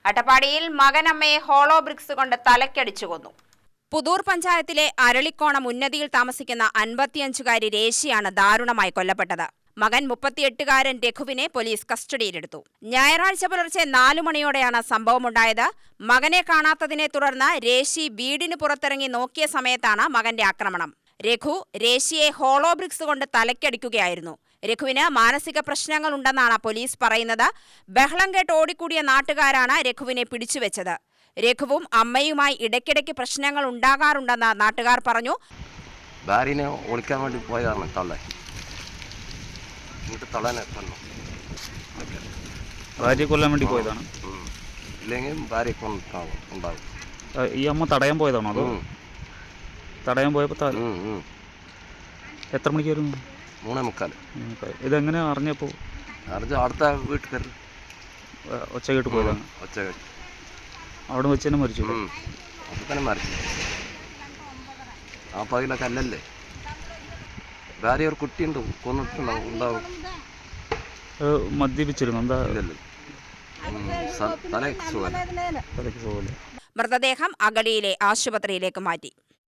അട്ടപ്പാടിയിൽ മകനമ്മയെ hollow bricks കൊണ്ട് തലക്കടിച്ചു കൊന്നു. പുതൂർ പഞ്ചായത്തിലെ അരളിക്കോണം ഉന്നതിയിൽ താമസിക്കുന്ന 55-കാരി രേശിയാണ് ദാരുണമായി കൊല്ലപ്പെട്ടത്. മകൻ 38-കാരൻ രഘുവിനെ പോലീസ് കസ്റ്റഡിയിലെടുത്തു. ഞായറാഴ്ച പുലർച്ചെ 4 മണിയോടെയാണ് സംഭവമുണ്ടായത്. മകനെ കാണാത്തതിനെ തുടർന്ന് രേശി വീടിന് പുറത്തിറങ്ങി നോക്കിയ സമയത്താണ് മകന്റെ ആക്രമണം. രഘു രേശിയെ ഹോളോ ബ്രിക്സ് കൊണ്ട് തലക്കടിക്കുകയായിരുന്നു. രഘുവിന് മാനസിക പ്രശ്നങ്ങൾ ഉണ്ടെന്നാണ് പോലീസ് പറയുന്നത്. ബഹളം കേട്ട് ഓടിക്കൂടിയ നാട്ടുകാരാണ് രഘുവിനെ പിടിച്ചുവെച്ചത്. രഘുവും അമ്മയുമായി ഇടയ്ക്കിടയ്ക്ക് പ്രശ്നങ്ങൾ ഉണ്ടാകാറുണ്ടെന്ന് നാട്ടുകാർ പറഞ്ഞു. ഭാര്യനെ ഒളിക്കാൻ വേണ്ടി പോയതാണ് തള്ളൻ. ഭാര്യയെ കൊല്ലാൻ വേണ്ടി പോയതാണ്. ഇല്ലെങ്കിൽ ഭാര്യ ഉണ്ടാകും. ഈ അമ്മ തടയാൻ പോയതാണോ? അതോ തടയാൻ പോയപ്പോൾ എത്ര മണിക്കായിരുന്നു? 3:45. ഇതെങ്ങനെ അറിഞ്ഞപ്പോൾ? അടുത്ത വീട്ടുകാർ ഒച്ച കേട്ട് പോയതാണ്. ഒച്ച കേട്ട് അവിടെ വെച്ച് തന്നെ മരിച്ചു. അപ്പം തന്നെ മരിച്ചു. ആ പകലൊക്കെ അല്ലല്ലേ. ഭാര്യ ഒരു കുട്ടിയുണ്ട്, കൊന്നിട്ടുണ്ടാവും. മദ്യപിച്ചിരുന്നു? എന്താ? ഇല്ലല്ലോ, തലയ്ക്ക് സുഖമില്ല. മൃതദേഹം അഗളിയിലെ ആശുപത്രിയിലേക്ക് മാറ്റി.